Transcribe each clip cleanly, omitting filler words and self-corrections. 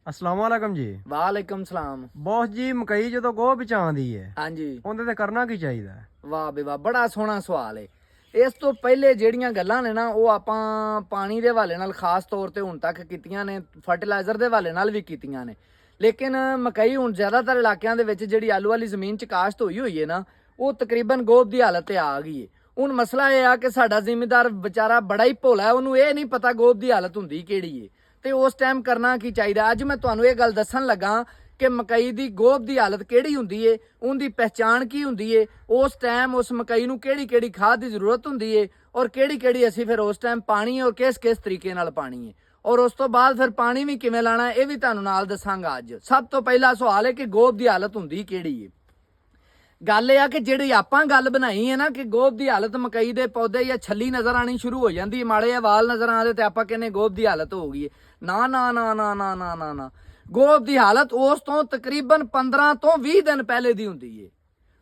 अस्सलाम वालेकुम जी। ਵਾਲੇਕਮ ਸਲਾਮ। ਬੌਸ ਜੀ ਮਕਈ ਜਦੋਂ ਗੋਹ ਬਚਾਉਂਦੀ ਹੈ ਹਾਂਜੀ, ਉਹਦੇ ਤੇ ਕਰਨਾ ਕੀ ਚਾਹੀਦਾ? ਵਾਹ ਬੇ ਵਾਹ, ਬੜਾ ਸੋਹਣਾ ਸਵਾਲ ਹੈ। ਇਸ ਤੋਂ ਪਹਿਲੇ ਜਿਹੜੀਆਂ ਗੱਲਾਂ ਨੇ ਨਾ ਉਹ ਆਪਾਂ ਪਾਣੀ ਦੇ ਹਵਾਲੇ ਨਾਲ ਖਾਸ ਤੌਰ ਤੇ ਹੁਣ ਤੱਕ ਕੀਤੀਆਂ ਨੇ, ਫਰਟੀਲਾਈਜ਼ਰ ਦੇ ਹਵਾਲੇ ਨਾਲ ਵੀ ਕੀਤੀਆਂ ਨੇ। ਲੇਕਿਨ ਮਕਈ ਹੁਣ ਜ਼ਿਆਦਾਤਰ ਇਲਾਕਿਆਂ ਦੇ ਵਿੱਚ ਜਿਹੜੀ ਆਲੂ ਵਾਲੀ ਜ਼ਮੀਨ 'ਚ ਕਾਸ਼ਤ ਹੋਈ ਹੋਈ ਹੈ ਨਾ, ਉਹ ਤਕਰੀਬਨ ਗੋਭ ਦੀ ਹਾਲਤ ਤੇ ਆ ਗਈ ਹੈ। ਹੁਣ ਮਸਲਾ ਇਹ ਆ ਕਿ ਸਾਡਾ ਜ਼ਿਮੀਂਦਾਰ ਵਿਚਾਰਾ ਬੜਾ ਹੀ ਭੋਲਾ ਹੈ, ਉਹਨੂੰ ਇਹ ਨਹੀਂ ਪਤਾ ਗੋਭ ਦੀ ਹਾਲਤ ਹੁੰਦੀ ਕਿਹੜੀ ਹੈ ਤੇ ਉਸ ਟਾਈਮ ਕਰਨਾ ਕੀ ਚਾਹੀਦਾ। ਅੱਜ ਮੈਂ ਤੁਹਾਨੂੰ ਇਹ ਗੱਲ ਦੱਸਣ ਲੱਗਾ ਕਿ ਮਕਈ ਦੀ ਗੋਭ ਦੀ ਹਾਲਤ ਕਿਹੜੀ ਹੁੰਦੀ ਏ, ਉਹਦੀ ਪਹਿਚਾਣ ਕੀ ਹੁੰਦੀ ਏ, ਉਸ ਟਾਈਮ ਉਸ ਮਕਈ ਨੂੰ ਕਿਹੜੀ ਕਿਹੜੀ ਖਾਦ ਦੀ ਜ਼ਰੂਰਤ ਹੁੰਦੀ ਏ ਔਰ ਕਿਹੜੀ ਕਿਹੜੀ ਅਸੀਂ ਫਿਰ ਉਸ ਟਾਈਮ ਪਾਣੀ ਔਰ ਕਿਸ ਕਿਸ ਤਰੀਕੇ ਨਾਲ ਪਾਣੀ ਏ, ਔਰ ਉਸ ਤੋਂ ਬਾਅਦ ਫਿਰ ਪਾਣੀ ਵੀ ਕਿਵੇਂ ਲਾਣਾ, ਇਹ ਵੀ ਤੁਹਾਨੂੰ ਨਾਲ ਦੱਸਾਂਗਾ ਅੱਜ। ਸਭ ਤੋਂ ਪਹਿਲਾ ਸਵਾਲ ਹੈ ਕਿ ਗੋਭ ਦੀ ਹਾਲਤ ਹੁੰਦੀ ਕਿਹੜੀ ਏ। ਗੱਲ ਇਹ ਆ ਕਿ ਜਿਹੜੀ ਆਪਾਂ ਗੱਲ ਬਣਾਈ ਹੈ ਨਾ ਕਿ ਗੋਭ ਦੀ ਹਾਲਤ ਮਕਈ ਦੇ ਪੌਦੇ ਜਾਂ ਛੱਲੀ ਨਜ਼ਰ ਆਣੀ ਸ਼ੁਰੂ ਹੋ ਜਾਂਦੀ ਹੈ, ਮਾੜੇ ਜਿਹੇ ਵਾਲ ਨਜ਼ਰ ਆਉਂਦੇ ਤੇ ਆਪਾਂ ਕਹਿੰਦੇ ਗੋਭ ਦੀ ਹਾਲਤ ਹੋ ਗਈ ਹੈ। ਨਾ ਨਾ ਨਾ ਨਾ ਨਾ ਨਾ ਨਾ ਨਾ, ਗੋਭ ਦੀ ਹਾਲਤ ਉਸ ਤੋਂ ਤਕਰੀਬਨ 15 ਤੋਂ 20 ਦਿਨ ਪਹਿਲੇ ਦੀ ਹੁੰਦੀ ਹੈ।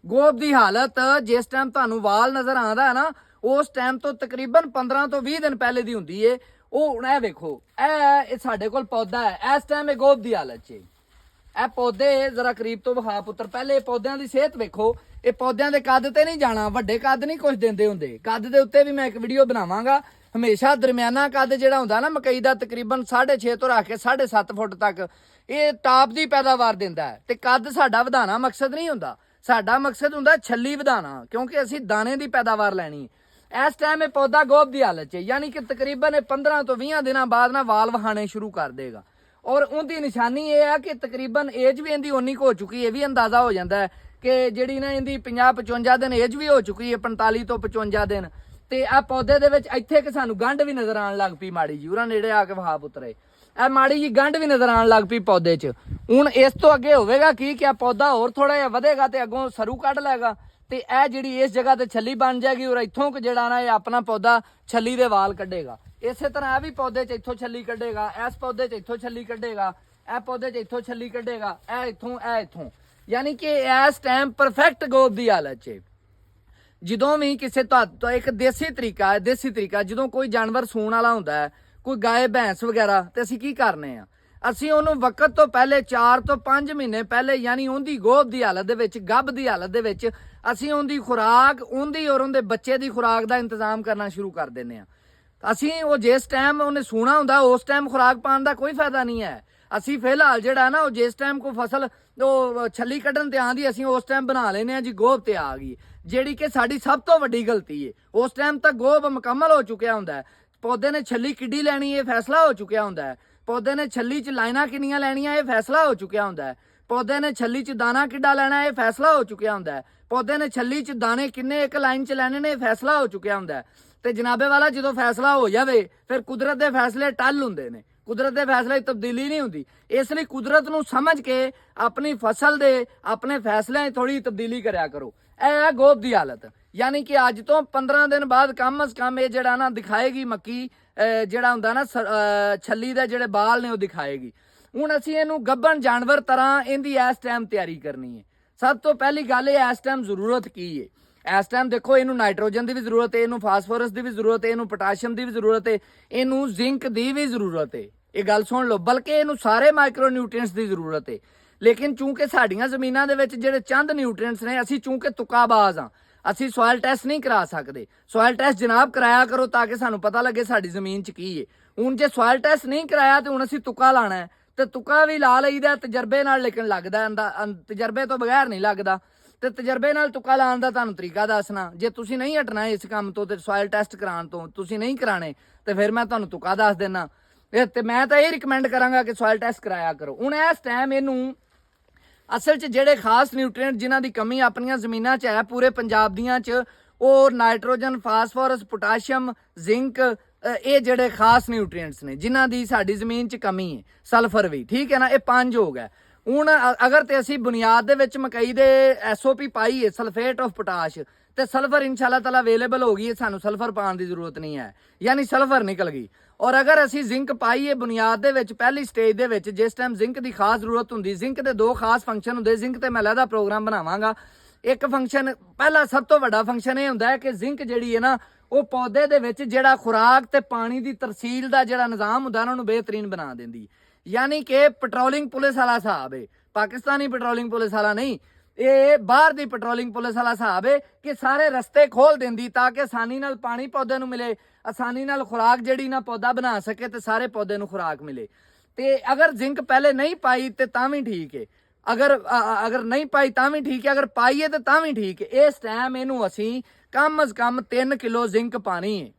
ਗੋਭ ਦੀ ਹਾਲਤ ਜਿਸ ਟਾਈਮ ਤੁਹਾਨੂੰ ਵਾਲ ਨਜ਼ਰ ਆਉਂਦਾ ਹੈ ਨਾ, ਉਸ ਟਾਈਮ ਤੋਂ ਤਕਰੀਬਨ 15 ਤੋਂ 20 ਦਿਨ ਪਹਿਲੇ ਦੀ ਹੁੰਦੀ ਹੈ। ਉਹ ਹੁਣ ਇਹ ਵੇਖੋ, ਇਹ ਸਾਡੇ ਕੋਲ ਪੌਦਾ ਹੈ, ਇਸ ਟਾਈਮ ਇਹ ਗੋਭ ਦੀ ਹਾਲਤ 'ਚ। ਇਹ ਪੌਦੇ ਜ਼ਰਾ ਕਰੀਬ ਤੋਂ ਵਿਖਾ ਪੁੱਤਰ, ਪਹਿਲੇ ਪੌਦਿਆਂ ਦੀ ਸਿਹਤ ਵੇਖੋ। ਇਹ ਪੌਦਿਆਂ ਦੇ ਕੱਦ ਤੇ ਨਹੀਂ ਜਾਣਾ, ਵੱਡੇ ਕੱਦ ਨਹੀਂ ਕੁਝ ਦਿੰਦੇ ਹੁੰਦੇ। ਕੱਦ ਦੇ ਉੱਤੇ ਵੀ ਮੈਂ ਇੱਕ ਵੀਡੀਓ ਬਣਾਵਾਂਗਾ। ਹਮੇਸ਼ਾ ਦਰਮਿਆਨਾ ਕੱਦ ਜਿਹੜਾ ਹੁੰਦਾ ਨਾ ਮਕਈ ਦਾ, ਤਕਰੀਬਨ 6.5 ਤੋਂ ਰੱਖ ਕੇ 7.5 ਫੁੱਟ ਤੱਕ, ਇਹ ਟਾਪ ਦੀ ਪੈਦਾਵਾਰ ਦਿੰਦਾ ਹੈ। ਤੇ ਕੱਦ ਸਾਡਾ ਵਧਾਣਾ ਮਕਸਦ ਨਹੀਂ ਹੁੰਦਾ, ਸਾਡਾ ਮਕਸਦ ਹੁੰਦਾ ਛੱਲੀ ਵਧਾਣਾ, ਕਿਉਂਕਿ ਅਸੀਂ ਦਾਣੇ ਦੀ ਪੈਦਾਵਾਰ ਲੈਣੀ ਹੈ। ਇਸ ਟਾਈਮ ਇਹ ਪੌਦਾ ਗੋਭ ਦੀ ਹਾਲਤ 'ਚ, ਯਾਨੀ ਕਿ ਤਕਰੀਬਨ ਇਹ 15 ਤੋਂ 20 ਦਿਨਾਂ ਬਾਅਦ ਨਾ ਵਾਲ ਵਹਾਣੇ ਸ਼ੁਰੂ ਕਰ ਦੇਗਾ। ਔਰ ਉਹਦੀ ਨਿਸ਼ਾਨੀ ਇਹ ਹੈ ਕਿ ਤਕਰੀਬਨ ਏਜ ਵੀ ਇਹਦੀ ਉਨੀ ਕੁ ਹੋ ਚੁੱਕੀ, ਇਹ ਵੀ ਅੰਦਾਜ਼ਾ ਹੋ ਜਾਂਦਾ ਹੈ ਕਿ ਜਿਹੜੀ ਨਾ ਇਹਦੀ 50-55 ਦਿਨ ਏਜ ਵੀ ਹੋ ਚੁੱਕੀ ਹੈ, 45 ਤੋਂ 55 ਦਿਨ। ਤੇ ਆ ਪੌਦੇ ਦੇ ਵਿੱਚ ਇੱਥੇ ਕਿ ਸਾਨੂੰ ਗੰਢ ਵੀ ਨਜ਼ਰ ਆਉਣ ਲੱਗ ਪਈ ਮਾੜੀ ਜੀ, ਉਹਨਾਂ ਨੇੜੇ ਆ ਕੇ ਵਹਾ ਪੁੱਤਰੇ, ਇਹ ਮਾੜੀ ਜੀ ਗੰਢ ਵੀ ਨਜ਼ਰ ਆਉਣ ਲੱਗ ਪਈ ਪੌਦੇ 'ਚ। ਹੁਣ ਇਸ ਤੋਂ ਅੱਗੇ ਹੋਵੇਗਾ ਕੀ ਕਿ ਆ ਪੌਦਾ ਹੋਰ ਥੋੜਾ ਜਿਹਾ ਵਧੇਗਾ ਤੇ ਅੱਗੋਂ ਸਰੂ ਕੱਢ ਲਏਗਾ ਤੇ ਇਹ ਜਿਹੜੀ ਇਸ ਜਗ੍ਹਾ ਤੇ ਛੱਲੀ ਬਣ ਜਾਏਗੀ ਔਰ ਇੱਥੋਂ ਕਿ ਜਿਹੜਾ ਨਾ ਇਹ ਆਪਣਾ ਪੌਦਾ ਛੱਲੀ ਦੇ ਵਾਲ ਕੱਢੇਗਾ। ਇਸੇ ਤਰ੍ਹਾਂ ਇਹ ਵੀ ਪੌਦੇ 'ਚ ਇੱਥੋਂ ਛੱਲੀ ਕੱਢੇਗਾ, ਇਸ ਪੌਦੇ 'ਚ ਇੱਥੋਂ ਛੱਲੀ ਕੱਢੇਗਾ, ਇਹ ਪੌਦੇ 'ਚ ਇੱਥੋਂ ਛੱਲੀ ਕੱਢੇਗਾ, ਇਹ ਇੱਥੋਂ। ਯਾਨੀ ਕਿ ਇਸ ਟਾਈਮ ਪਰਫੈਕਟ ਗੋਭ ਦੀ ਹਾਲਤ 'ਚ। ਜਦੋਂ ਵੀ ਕਿਸੇ ਤੋਂ ਇੱਕ ਦੇਸੀ ਤਰੀਕਾ ਜਦੋਂ ਕੋਈ ਜਾਨਵਰ ਸੂਣ ਵਾਲਾ ਹੁੰਦਾ ਹੈ, ਕੋਈ ਗਾਏ ਭੈਂਸ ਵਗੈਰਾ, ਤੇ ਅਸੀਂ ਕੀ ਕਰਨੇ ਆ, ਅਸੀਂ ਉਹਨੂੰ ਵਕਤ ਤੋਂ ਪਹਿਲੇ 4 ਤੋਂ 5 ਮਹੀਨੇ ਪਹਿਲੇ, ਯਾਨੀ ਉਹਦੀ ਗੋਭ ਦੀ ਹਾਲਤ ਦੇ ਵਿੱਚ, ਗੱਭ ਦੀ ਹਾਲਤ ਦੇ ਵਿੱਚ, ਅਸੀਂ ਉਹਦੀ ਖੁਰਾਕ, ਉਹਦੀ ਔਰ ਉਹਦੇ ਬੱਚੇ ਦੀ ਖੁਰਾਕ ਦਾ ਇੰਤਜ਼ਾਮ ਕਰਨਾ ਸ਼ੁਰੂ ਕਰ ਦਿੰਦੇ ਆ। ਅਸੀਂ ਉਹ ਜਿਸ ਟਾਈਮ ਉਹਨੇ ਸੂਣਾ ਹੁੰਦਾ ਉਸ ਟਾਈਮ ਖੁਰਾਕ ਪਾਉਣ ਦਾ ਕੋਈ ਫਾਇਦਾ ਨਹੀਂ ਹੈ। ਅਸੀਂ ਫਿਲਹਾਲ ਜਿਹੜਾ ਨਾ ਉਹ ਜਿਸ ਟਾਈਮ ਕੋਈ ਫਸਲ ਉਹ ਛੱਲੀ ਕੱਢਣ ਤੇ ਆਂਦੀ, ਅਸੀਂ ਉਸ ਟਾਈਮ ਬਣਾ ਲੈਨੇ ਆ ਜੀ ਗੋਭ ਤੇ ਆ ਗਈ, ਜਿਹੜੀ ਕਿ ਸਾਡੀ ਸਭ ਤੋਂ ਵੱਡੀ ਗਲਤੀ ਹੈ। ਉਸ ਟਾਈਮ ਤੱਕ ਗੋਭ ਮੁਕੰਮਲ ਹੋ ਚੁੱਕਿਆ ਹੁੰਦਾ ਹੈ, ਪੌਦੇ ਨੇ ਛੱਲੀ ਕਿੱਡੀ ਲੈਣੀ ਇਹ ਫੈਸਲਾ ਹੋ ਚੁੱਕਿਆ ਹੁੰਦਾ ਹੈ, ਪੌਦੇ ਨੇ ਛੱਲੀ 'ਚ ਲਾਈਨਾਂ ਕਿੰਨੀਆਂ ਲੈਣੀਆਂ ਇਹ ਫੈਸਲਾ ਹੋ ਚੁੱਕਿਆ ਹੁੰਦਾ ਹੈ, ਪੌਦੇ ਨੇ ਛੱਲੀ 'ਚ ਦਾਣਾ ਕਿੱਡਾ ਲੈਣਾ ਇਹ ਫੈਸਲਾ ਹੋ ਚੁੱਕਿਆ ਹੁੰਦਾ ਹੈ, ਪੌਦੇ ਨੇ ਛੱਲੀ 'ਚ ਦਾਣੇ ਕਿੰਨੇ ਇੱਕ ਲਾਈਨ 'ਚ ਲੈਣੇ ਨੇ ਇਹ ਫੈਸਲਾ ਹੋ ਚੁੱਕਿਆ ਹੁੰਦਾ ਹੈ। ਤੇ ਜਨਾਬੇ ਵਾਲਾ ਜਦੋਂ ਫੈਸਲਾ ਹੋ ਜਾਵੇ ਫਿਰ ਕੁਦਰਤ ਦੇ ਫੈਸਲੇ ਟੱਲ ਹੁੰਦੇ ਨੇ, ਕੁਦਰਤ ਦੇ ਫੈਸਲੇ 'ਚ ਤਬਦੀਲੀ ਨਹੀਂ ਹੁੰਦੀ। ਇਸ ਲਈ ਕੁਦਰਤ ਨੂੰ ਸਮਝ ਕੇ ਆਪਣੀ ਫਸਲ ਦੇ ਆਪਣੇ ਫੈਸਲਿਆਂ 'ਚ ਥੋੜੀ ਤਬਦੀਲੀ ਕਰਿਆ ਕਰੋ। ਇਹ ਹੈ ਗੋਭ ਦੀ ਹਾਲਤ, ਯਾਨੀ ਕਿ ਅੱਜ ਤੋਂ 15 ਦਿਨ ਬਾਅਦ ਕਮ ਅਜ਼ ਕਮ ਇਹ ਜਿਹੜਾ ਨਾ ਦਿਖਾਏਗੀ ਮੱਕੀ, ਜਿਹੜਾ ਹੁੰਦਾ ਨਾ ਛੱਲੀ ਦੇ ਜਿਹੜੇ ਬਾਲ ਨੇ ਉਹ ਦਿਖਾਏਗੀ। ਹੁਣ ਅਸੀਂ ਇਹਨੂੰ ਗੱਭਣ ਜਾਨਵਰ ਤਰ੍ਹਾਂ ਇਹਦੀ ਇਸ ਟਾਈਮ ਤਿਆਰੀ ਕਰਨੀ ਹੈ। ਸਭ ਤੋਂ ਪਹਿਲੀ ਗੱਲ ਇਹ, ਇਸ ਟਾਈਮ ਜ਼ਰੂਰਤ ਕੀ ਹੈ। ਇਸ ਟਾਈਮ ਦੇਖੋ, ਇਹਨੂੰ ਨਾਈਟ੍ਰੋਜਨ ਦੀ ਵੀ ਜ਼ਰੂਰਤ ਹੈ, ਇਹਨੂੰ ਫਾਸਫੋਰਸ ਦੀ ਵੀ ਜ਼ਰੂਰਤ ਹੈ, ਇਹਨੂੰ ਪੋਟਾਸ਼ੀਅਮ ਦੀ ਵੀ ਜ਼ਰੂਰਤ ਹੈ, ਇਹਨੂੰ ਜ਼ਿੰਕ ਦੀ ਵੀ ਜ਼ਰੂਰਤ ਹੈ। ਇਹ ਗੱਲ ਸੁਣ ਲਓ, ਬਲਕਿ ਇਹਨੂੰ ਸਾਰੇ ਮਾਈਕਰੋ ਨਿਊਟ੍ਰੀਐਂਟਸ ਦੀ ਜ਼ਰੂਰਤ ਹੈ। ਲੇਕਿਨ ਚੂੰਕਿ ਸਾਡੀਆਂ ਜ਼ਮੀਨਾਂ ਦੇ ਵਿੱਚ ਜਿਹੜੇ ਚੰਦ ਨਿਊਟ੍ਰੀਐਂਟਸ ਨੇ, ਅਸੀਂ ਚੂੰਕਿ ਤੁਕਾਬਾਜ਼ ਹਾਂ, ਅਸੀਂ ਸੋਇਲ ਟੈਸਟ ਨਹੀਂ ਕਰਾ ਸਕਦੇ। ਸੋਇਲ ਟੈਸਟ ਜਨਾਬ ਕਰਾਇਆ ਕਰੋ ਤਾਂ ਕਿ ਸਾਨੂੰ ਪਤਾ ਲੱਗੇ ਸਾਡੀ ਜ਼ਮੀਨ 'ਚ ਕੀ ਹੈ। ਹੁਣ ਜੇ ਸੋਇਲ ਟੈਸਟ ਨਹੀਂ ਕਰਾਇਆ ਤੇ ਹੁਣ ਅਸੀਂ ਤੁੱਕਾ ਲਾਣਾ ਹੈ, ਤੇ ਤੁੱਕਾ ਵੀ ਲਾ ਲਈਦਾ ਤਜਰਬੇ ਨਾਲ, ਲੇਕਿਨ ਲੱਗਦਾ ਤਜਰਬੇ ਤੋਂ ਬਗੈਰ ਨਹੀਂ ਲੱਗਦਾ। ਤੇ ਤਜਰਬੇ ਨਾਲ ਤੁੱਕਾ ਲਾਉਣ ਦਾ ਤੁਹਾਨੂੰ ਤਰੀਕਾ ਦੱਸਣਾ, ਜੇ ਤੁਸੀਂ ਨਹੀਂ ਹਟਣਾ ਇਸ ਕੰਮ ਤੋਂ ਤੇ ਸੋਇਲ ਟੈਸਟ ਕਰਾਉਣ ਤੋਂ, ਤੁਸੀਂ ਨਹੀਂ ਕਰਾਣੇ, ਤੇ ਫਿਰ ਮੈਂ ਤੁਹਾਨੂੰ ਤੁੱਕਾ ਦੱਸ ਦੇਣਾ। ਤੇ ਮੈਂ ਤਾਂ ਇਹ ਰਿਕਮੈਂਡ ਕਰਾਂਗਾ ਕਿ ਸੋਇਲ ਟੈਸਟ ਕਰਾਇਆ ਕਰੋ। ਹੁਣ ਇਸ ਟਾਈਮ ਇਹਨੂੰ ਅਸਲ 'ਚ ਜਿਹੜੇ ਖਾਸ ਨਿਊਟ੍ਰੀਐਂਟ ਜਿਨ੍ਹਾਂ ਦੀ ਕਮੀ ਆਪਣੀਆਂ ਜ਼ਮੀਨਾਂ 'ਚ ਹੈ, ਪੂਰੇ ਪੰਜਾਬ ਦੀਆਂ 'ਚ, ਉਹ ਨਾਈਟ੍ਰੋਜਨ, ਫਾਸਫੋਰਸ, ਪੋਟਾਸ਼ੀਅਮ, ਜ਼ਿੰਕ, ਇਹ ਜਿਹੜੇ ਖਾਸ ਨਿਊਟ੍ਰੀਐਂਟਸ ਨੇ ਜਿਨ੍ਹਾਂ ਦੀ ਸਾਡੀ ਜ਼ਮੀਨ 'ਚ ਕਮੀ ਹੈ। ਸਲਫਰ ਵੀ ਠੀਕ ਹੈ ਨਾ, ਇਹ 5 ਹੋ ਗਏ। ਹੁਣ ਅਗਰ ਤੇ ਅਸੀਂ ਬੁਨਿਆਦ ਦੇ ਵਿੱਚ ਮਕਈ ਦੇ SOP ਪਾਈ ਹੈ, ਸਲਫੇਟ ਆਫ ਪੋਟਾਸ਼, ਤੇ ਸਲਫਰ ਇਨਸ਼ਾਅੱਲਾ ਤਾਲਾ ਅਵੇਲੇਬਲ ਹੋ ਗਈ ਹੈ, ਸਾਨੂੰ ਸਲਫਰ ਪਾਉਣ ਦੀ ਜ਼ਰੂਰਤ ਨਹੀਂ ਹੈ, ਯਾਨੀ ਸਲਫਰ ਨਿਕਲ ਗਈ। ਔਰ ਅਗਰ ਅਸੀਂ ਜ਼ਿੰਕ ਪਾਈਏ ਬੁਨਿਆਦ ਦੇ ਵਿੱਚ ਪਹਿਲੀ ਸਟੇਜ ਦੇ ਵਿੱਚ, ਜਿਸ ਟਾਈਮ ਜ਼ਿੰਕ ਦੀ ਖਾਸ ਜ਼ਰੂਰਤ ਹੁੰਦੀ, ਜ਼ਿੰਕ ਦੇ 2 ਖਾਸ ਫੰਕਸ਼ਨ ਹੁੰਦੇ, ਜ਼ਿੰਕ ਤੇ ਮੈਂ ਅਲੱਗਾ ਪ੍ਰੋਗਰਾਮ ਬਣਾਵਾਂਗਾ। ਇੱਕ ਫੰਕਸ਼ਨ, ਪਹਿਲਾ ਸਭ ਤੋਂ ਵੱਡਾ ਫੰਕਸ਼ਨ ਇਹ ਹੁੰਦਾ ਹੈ ਕਿ ਜ਼ਿੰਕ ਜਿਹੜੀ ਹੈ ਨਾ, ਉਹ ਪੌਦੇ ਦੇ ਵਿੱਚ ਜਿਹੜਾ ਖੁਰਾਕ ਤੇ ਪਾਣੀ ਦੀ ਤਰਸੀਲ ਦਾ ਜਿਹੜਾ ਨਿਜ਼ਾਮ ਹੁੰਦਾ ਉਹਨਾਂ ਨੂੰ ਬਿਹਤਰੀਨ ਬਣਾ ਦਿੰਦੀ। यानी कि पेट्रोलिंग पुलिस वाला हिसाब है, पाकिस्तानी पेट्रोलिंग पुलिस वाला नहीं, ये बाहर दी पेट्रोलिंग पुलिस वाला हिसाब है कि सारे रस्ते खोल देंदी ताकि आसानी नाल पानी पौधे नूं मिले, आसानी नाल खुराक जिहड़ी ना पौधा बना सके ते सारे पौधे नूं खुराक मिले। ते अगर जिंक पहले नहीं पाई ते तां भी ठीक है, अगर नहीं पाई तां भी ठीक है, अगर पाई है तो तां भी ठीक है। इस टाइम इनू असी कम अज कम 3 किलो जिंक पानी है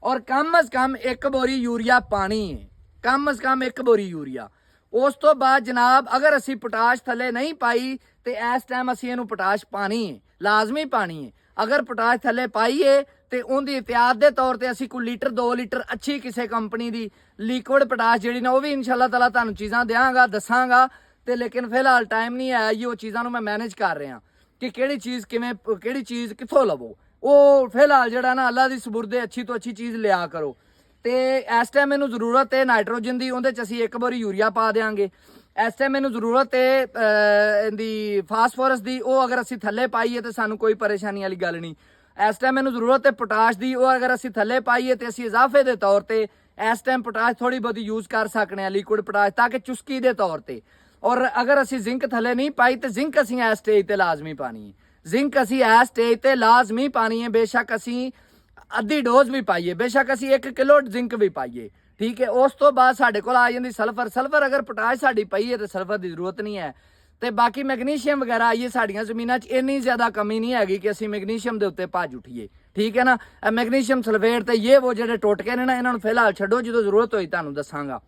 और कम अज कम 1 बोरी यूरिया पानी है, कम अज कम 1 बोरी यूरिया। उस तो बाद जनाब अगर असी पोटाश थले नहीं पाई तो इस टाइम असी इनू पोटाश पानी है, लाजमी पानी है। अगर पोटाश थले पाई है तो उनकी एहतियात के तौर पर असी कोई लीटर 2 लीटर अच्छी किसी कंपनी की लिक्विड पोटाश जी ना, वो भी इंशाअल्लाह ताला तुहानू चीज़ां देंगा दसांगा। तो लेकिन फिलहाल टाइम नहीं है, ये चीज़ों मैं मैनेज कर रहा कि किहड़ी चीज़ किवें किहड़ी चीज़ कित्थों लवो। वो फिलहाल जिहड़ा ना अल्लाह दी सुबुरदे अच्छी तो अच्छी चीज़ लिया करो। तो इस टाइम मैनू जरूरत है नाइट्रोजन की, उहदे च असीं 1 बोरी यूरिया पा देंगे। इस टाइम मैनू जरूरत है दी फास्फोरस की, वो अगर असीं थल्ले पाईए तो सानू कोई परेशानी वाली गल नहीं। इस टाइम मैनू जरूरत है पोटाश की, वो अगर असीं थल्ले पाईए तो असीं इजाफे के तौर पर इस टाइम पोटाश थोड़ी बहुत यूज़ कर सकते हैं, लिक्विड पोटाश, ताकि चुस्की के तौर पर। और अगर असीं जिंक थले नहीं पाई तो जिंक असीं इस स्टेज पर लाजमी पानी है, जिंक असीं इस स्टेज पर लाजमी पानी है। बेशक असीं अद्धी डोज भी पाइए, बेशक असीं 1 किलो जिंक भी पाइए, ठीक है। उस तो बाद साडे कोल आ जांदी सल्फर। सल्फर अगर पोटाश साडी पई है तो सल्फर की जरूरत नहीं है। तो बाकी मैगनीशियम वगैरह आइए साड़ियाँ जमीनों इन्नी ज़्यादा कमी नहीं हैगी कि असीं मैगनीशियम के उत्ते भज उठीए, ठीक है ना। मैगनीशियम सल्फेट तो ये वो जो टोटके ने ना, इन्होंने फिलहाल छड्डो, जो जरूरत होई तुहानू दसांगा।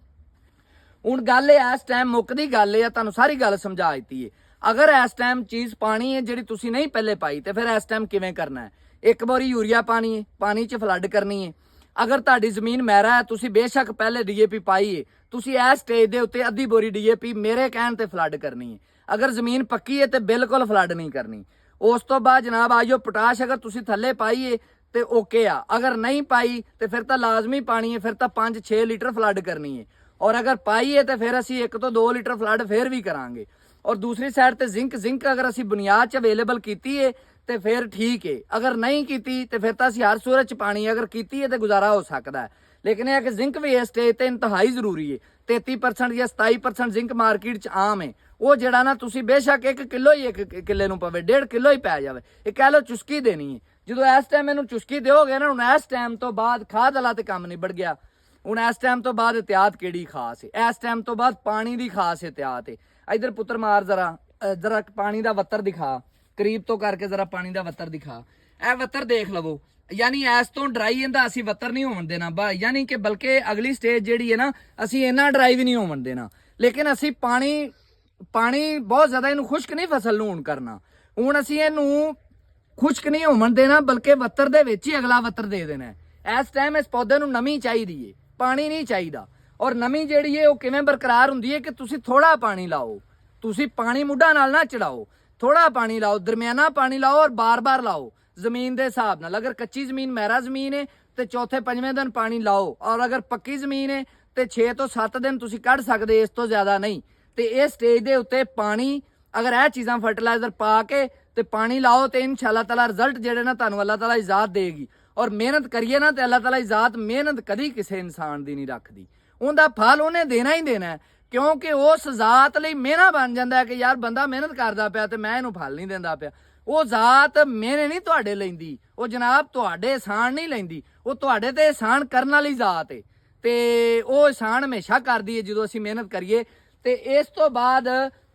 हुण गल इस टाइम मुकदी गल है, तुहानू सारी गल समझा दी है। अगर इस टाइम चीज़ पानी है जिहड़ी तुसीं नहीं पहले पाई तो फिर इस टाइम किवें करना है। 1 बोरी यूरिया पानी है, पानी च फ्लड करनी है। अगर तुहाडी जमीन मैरा है, तुसीं बेशक पहले DAP पाई है, तुसीं इस स्टेज के उत्ते अद्धी बोरी DAP मेरे कहण ते फ्लड करनी है। अगर जमीन पक्की है तो बिल्कुल फ्लड नहीं करनी। उस तो बाद जनाब आइयो पोटाश अगर तुसीं थल्ले पाई है तो ओके आ, अगर नहीं पाई तो फिर तो लाजमी पानी है, फिर तो 5-6 लीटर फ्लड करनी है। और अगर पाई है तो फिर असी 1 तो 2 लीटर फ्लड फिर भी करांगे। और दूसरी साइड ते जिंक अगर असी बुनियाद च अवेलेबल की है तो फिर ठीक है, अगर नहीं की तो फिर तो असी हर सूरत च पानी, अगर की है तो गुजारा हो सकता है। लेकिन यह कि जिंक भी इस स्टेज पर इंतहाई जरूरी है। 33% या 27% जिंक मार्केट च आम है। वो जड़ा ना तुसी बेशक 1 किलो ही 1 किले नूं पवे, 1.5 किलो ही पै जाए, ये कह लो चुस्की देनी है। जो इस टाइम इनू चुस्की दोगे ना, हुण इस टाइम तो बाद खाद वाला तो काम निबड़ गया। हुण इस टाइम तो बाद एहतियात केड़ी खास है, इस टाइम तो बाद पानी की खास एहतियात है। इधर पुत्र मार जरा पानी का वत्तर दिखा, करीब तो करके जरा पानी का वत्तर दिखा। ए वत्तर देख लवो, यानी इस तो ड्राई इंदा असी वत्तर नहीं होवन देना, यानी कि बल्कि अगली स्टेज जिहड़ी है ना, असी इन्ना ड्राई भी नहीं होवन देना। लेकिन असी पानी बहुत ज़्यादा इनू खुश्क नहीं फसल नूं हुण करना। हुण असी इनू खुश्क नहीं होवन देना, बल्कि वत्तर दे विच ही अगला वत्तर दे देना है। इस टाइम इस पौधे नूं नमी चाहिदी है, पानी नहीं चाहिदा। और नमी जिहड़ी है वो किवें बरकरार हुंदी है कि तुसी थोड़ा पानी लाओ, तुसी पानी मुड्ढा नाल ना चढ़ाओ, थोड़ा पानी लाओ, दरमियाना पानी लाओ और बार बार लाओ जमीन के हिसाब नाल। अगर कच्ची जमीन मैरा जमीन है तो 4-5वें दिन पानी लाओ, और अगर पक्की जमीन है तो 6 तो 7 दिन तुसी कढ़ सकदे, इस तो ज़्यादा नहीं। तो इस स्टेज के उत्ते पानी अगर यह चीज़ां फर्टिलाइजर पा के तो पानी लाओ तो इंशाअल्लाह ताला रिजल्ट जेडे ना तुहानू अल्लाह ताला इजात देगी। और मेहनत करिए ना तो अल्लाह ताला इजात मेहनत कभी किसी इंसान की नहीं रखती, उनका फल उन्हें देना ही देना है। क्योंकि उस जात लई मेहना बन जाता है कि यार बंदा मेहनत करता पाया तो मैं इनू फल नहीं देंदा पाया। वो जात मेहने नहीं तुहाडे लैंदी, वो जनाब तुहाडे एहसान नहीं लैंदी, वो तुहाडे ते एहसान करन वाली जात है। तो वो एहसान हमेशा करदी है जो असीं मेहनत करिए। तो इस तो बाद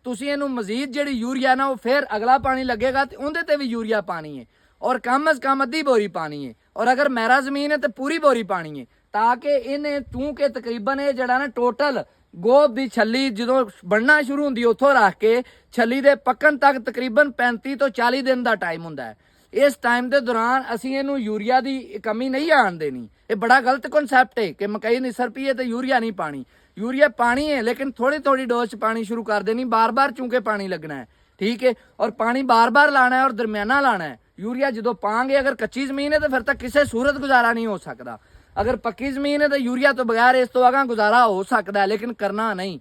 तुसीं इनू मजीद जिहड़ी यूरिया ना, वो फिर अगला पानी लगेगा तो उहदे ते भी यूरिया पानी है, और कम अज कम अद्धी बोरी पानी है। और अगर मैरा जमीन है तो पूरी बोरी पानी है, ताकि इन्हें तू के तकरीबन ये जड़ा ना टोटल गोब की छली जो बनना शुरू होंगी उतों रख के छली के पकन तक तकरीबन 35 तो 40 दिन का टाइम होंदा है। इस टाइम के दौरान असीं इनू यूरिया की कमी नहीं आन देनी। ये बड़ा गलत कॉन्सैप्ट है कि मकई निसर पी है तो यूरिया नहीं पानी। यूरिया पानी है लेकिन थोड़ी थोड़ी डोज पानी शुरू कर देनी, बार बार चूंकि पानी लगना है, ठीक है। और पानी बार बार लाना है और दरमियाना लाना है। यूरिया जो पाएंगे, अगर कच्ची जमीन है तो फिर तक किसी सूरत गुजारा नहीं हो सकता। अगर पक्की जमीन है तो यूरिया तो बगैर इस तो आगा गुजारा हो सकता है, लेकिन करना नहीं,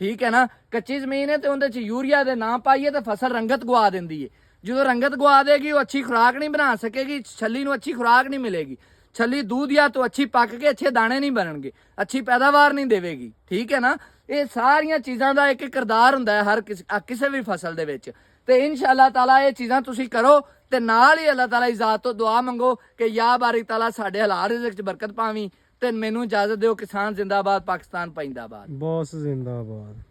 ठीक है ना। कच्ची जमीन है तो उहदे यूरिया दे ना पाइए तो फसल रंगत गवा देंदी है। जो रंगत गवा देगी वो अच्छी खुराक नहीं बना सकेगी, छली नूं अच्छी खुराक नहीं मिलेगी। छली दूध या तो अच्छी पक के अच्छे दाने नहीं बनणगे, अच्छी पैदावार नहीं देवेगी, ठीक है ना। ਇਹ ਸਾਰੀਆਂ ਚੀਜ਼ਾਂ ਦਾ ਇੱਕ ਕਿਰਦਾਰ ਹੁੰਦਾ ਹੈ ਹਰ ਕਿਸੇ ਵੀ ਫਸਲ ਦੇ ਵਿੱਚ। ਤੇ ਇਨਸ਼ਾਅੱਲਾ ਤਾਲਾ ਇਹ ਚੀਜ਼ਾਂ ਤੁਸੀਂ ਕਰੋ ਤੇ ਨਾਲ ਹੀ ਅੱਲਾਹ ਤਾਲਾ ਇਜ਼ਾਤ ਤੋਂ ਦੁਆ ਮੰਗੋ ਕਿ ਯਾ ਬਾਰੀ ਤਾਲਾ ਸਾਡੇ ਹਲਾਲ ਰਿਜ਼ਕ 'ਚ ਬਰਕਤ ਪਾਵੀਂ। ਤੇ ਮੈਨੂੰ ਇਜਾਜ਼ਤ ਦਿਓ। ਕਿਸਾਨ ਜ਼ਿੰਦਾਬਾਦ, ਪਾਕਿਸਤਾਨ ਪਾਇੰਦਾਬਾਦ। ਬੌਸ ਜ਼ਿੰਦਾਬਾਦ।